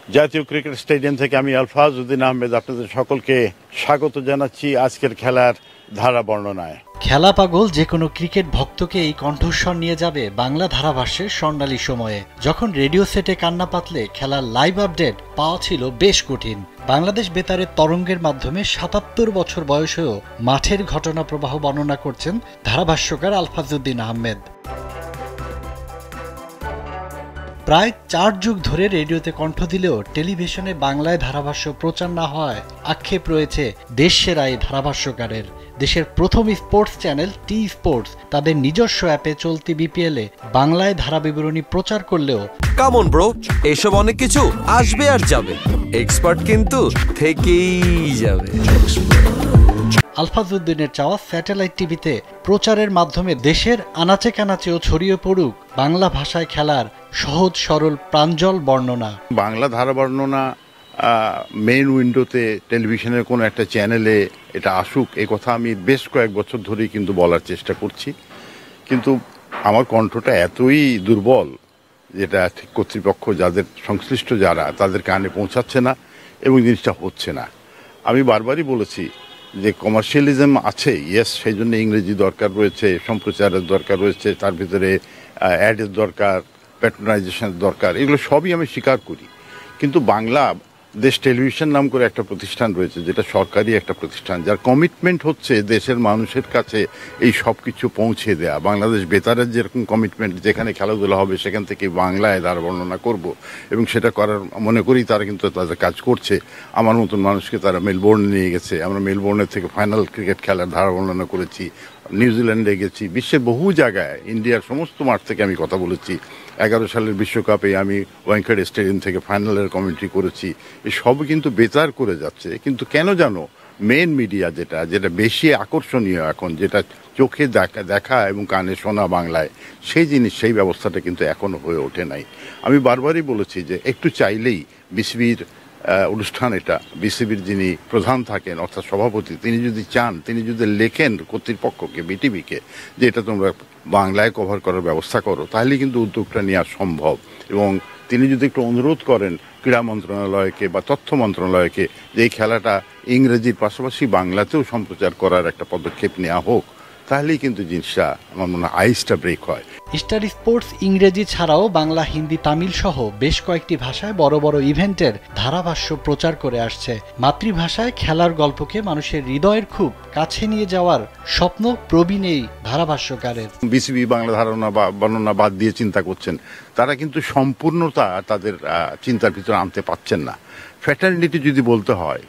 জাতীয় cricket stadium থেকে আমি আলফাজ উদ্দিন আহমেদ আপনাদের সকলকে স্বাগত জানাচ্ছি আজকের খেলার ধারা বর্ণনায়। খেলা পাগল যে কোনো ক্রিকেট ভক্তকে এই কণ্ঠস্বর নিয়ে যাবে বাংলা ধারাভাষ্যের স্বর্ণালী সময়ে, যখন রেডিও সেটে কান্না পাতলে খেলার লাইভ আপডেট পাওয়া ছিল বেশ কঠিন। বাংলাদেশ বেতারের তরঙ্গের মাধ্যমে ৭৭ বছর বয়সেও মাঠের ঘটনা প্রবাহ বর্ণনা করছেন ধারাভাষ্যকার আলফাজ উদ্দিন আহমেদ। প্রায় ৪ যুগ ধরে রেডিওতে কণ্ঠ দিলেও টেলিভিশনে বাংলায় ধারাভাষ্য প্রচার না হওয়ায় আক্ষেপ রয়েছে দেশ সেরা এই ধারাভাষ্যকারের। দেশের প্রথম স্পোর্টস চ্যানেল টি স্পোর্টস তাদের নিজস্ব অ্যাপে চলতি বিপিএলে বাংলায় ধারাবিবরণী প্রচার করলেও কামন ব্রো, এসব অনেক কিছু আসবে আর যাবে, এক্সপার্ট কিন্তু থেকেই যাবে। আলফাজ উদ্দিনের চাওয়া স্যাটেলাইট টিভিতে প্রচারের মাধ্যমে দেশের আনাচে কানাচেও ছড়িয়ে পড়ুক বাংলা ভাষায় খেলার সহজ সরল প্রাঞ্জল বর্ণনা। বাংলা ধারা বর্ণনা মেইন উইন্ডোতে টেলিভিশনের কোনো একটা চ্যানেলে এটা আসুক, এই কথা আমি বেশ কয়েক বছর ধরেই কিন্তু বলার চেষ্টা করছি, কিন্তু আমার কণ্ঠটা এতই দুর্বল যেটা ঠিক কর্তৃপক্ষ যাদের সংশ্লিষ্ট যারা তাদের কানে পৌঁছাচ্ছে না এবং জিনিসটা হচ্ছে না। আমি বারবারই বলেছি যে কমার্শিয়ালিজম আছে, ইয়েস, সেই জন্য ইংরেজি দরকার রয়েছে, সম্প্রচারের দরকার রয়েছে, তার ভিতরে অ্যাডের দরকার, প্যাট্রোনাইজেশনের দরকার, এগুলো সবই আমি স্বীকার করি। কিন্তু বাংলা দেশ টেলিভিশন নাম করে একটা প্রতিষ্ঠান রয়েছে, যেটা সরকারি একটা প্রতিষ্ঠান, যার কমিটমেন্ট হচ্ছে দেশের মানুষের কাছে এই সব কিছু পৌঁছে দেয়া। বাংলাদেশ বেতারের যেরকম কমিটমেন্ট, যেখানে খেলাধুলা হবে সেখান থেকে বাংলায় ধারা বর্ণনা করব, এবং সেটা করার মনে করি তারা কিন্তু তাদের কাজ করছে। আমার মতন মানুষকে তারা মেলবোর্নে নিয়ে গেছে, আমরা মেলবোর্নের থেকে ফাইনাল ক্রিকেট খেলার ধারা বর্ণনা করেছি, নিউজিল্যান্ডে গেছি, বিশ্বের বহু জায়গায়, ইন্ডিয়ার সমস্ত মাঠ থেকে আমি কথা বলেছি। 11 সালের বিশ্বকাপে আমি ওয়াংখেড়ে স্টেডিয়াম থেকে ফাইনালের কমেন্ট্রি করেছি। এই সব কিন্তু বেতার করে যাচ্ছে, কিন্তু কেন জানো মেন মিডিয়া যেটা বেশি আকর্ষণীয় এখন, যেটা চোখে দেখা এবং কানে শোনা বাংলায়, সেই জিনিস, সেই ব্যবস্থাটা কিন্তু এখনো হয়ে ওঠে নাই। আমি বারবারই বলেছি যে একটু চাইলেই বিসিবির অনুষ্ঠান, এটা বিসিবির যিনি প্রধান থাকেন অর্থাৎ সভাপতি, তিনি যদি চান, তিনি যদি লেখেন কর্তৃপক্ষকে, বিটিভিকে, যে এটা তোমরা বাংলায় কভার করার ব্যবস্থা করো, তাহলে কিন্তু উদ্যোগটা নেওয়া সম্ভব। এবং তিনি যদি একটু অনুরোধ করেন ক্রীড়া মন্ত্রণালয়কে বা তথ্য মন্ত্রণালয়কে যে এই খেলাটা ইংরেজির পাশাপাশি বাংলাতেও সম্প্রচার করার একটা পদক্ষেপ নেওয়া হোক, তাহলেই কিন্তু জিনিসটা আমার মনে হয় আইসটা ব্রেক হয়। স্টার স্পোর্টস ইংরেজি ছাড়াও বাংলা, হিন্দি, তামিল সহ বেশ কয়েকটি ভাষায় বড় বড় ইভেন্টের ধারাভাষ্য প্রচার করে আসছে। মাতৃভাষায় খেলার গল্পকে মানুষের হৃদয়ের খুব কাছে নিয়ে যাওয়ার স্বপ্ন প্রবীণ এই ধারাভাষ্যকারের। বিসিবি বাংলা ধারণা বা বর্ণনা বাদ দিয়ে চিন্তা করছেন, তারা কিন্তু সম্পূর্ণতা তাদের চিন্তার ভিতরে আনতে পারছেন না। ফ্যাটার্নিটি যদি বলতে হয়,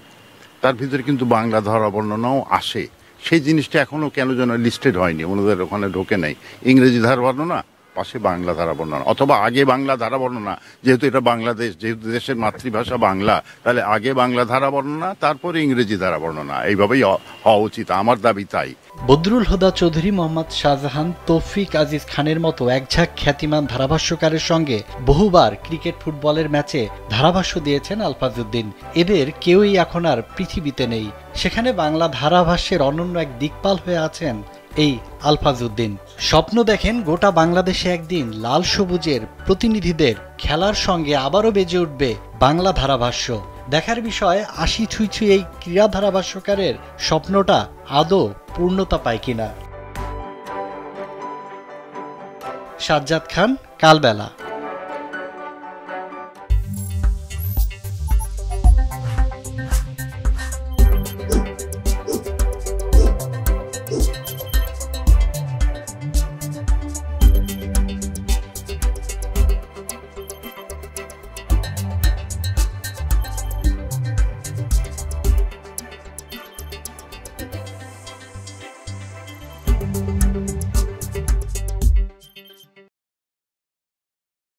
তার ভিতরে কিন্তু বাংলা ধারা বর্ণনাও আসে, সেই জিনিসটা এখনো কেন যেন লিস্টেড হয়নি, ওনাদের ওখানে ঢোকে নাই। ইংরেজি ধারা বর্ণনা পাশে বাংলা ধারা বর্ণনা, অথবা আগে বাংলা ধারা বর্ণনা, যেহেতু এটা বাংলাদেশ, যেহেতু দেশের মাতৃভাষা বাংলা, তাহলে আগে বাংলা ধারা বর্ণনা, তারপরে ইংরেজি ধারা বর্ণনা, এইভাবেই হওয়া উচিত, আমার দাবি তাই। বদরুল হুদা চৌধুরী, মোহাম্মদ শাহজাহান, তৌফিক আজিজ খানের মতো একঝাঁক খ্যাতিমান ধারাভাষ্যকারের সঙ্গে বহুবার ক্রিকেট ফুটবলের ম্যাচে ধারাভাষ্য দিয়েছেন আলফাজ উদ্দিন। এদের কেউই এখন আর পৃথিবীতে নেই, সেখানে বাংলা ধারাভাষ্যের অনন্য এক দিকপাল হয়ে আছেন এই আলফাজ উদ্দিন। স্বপ্ন দেখেন গোটা বাংলাদেশে একদিন লাল সবুজের প্রতিনিধিদের খেলার সঙ্গে আবারও বেজে উঠবে বাংলা ধারাভাষ্য। দেখার বিষয় ৮০ ছুঁই এই ক্রীড়া ধারাভাষ্যকারের স্বপ্নটা আদৌ পূর্ণতা পায় কিনা। সাজ্জাদ খান, কালবেলা।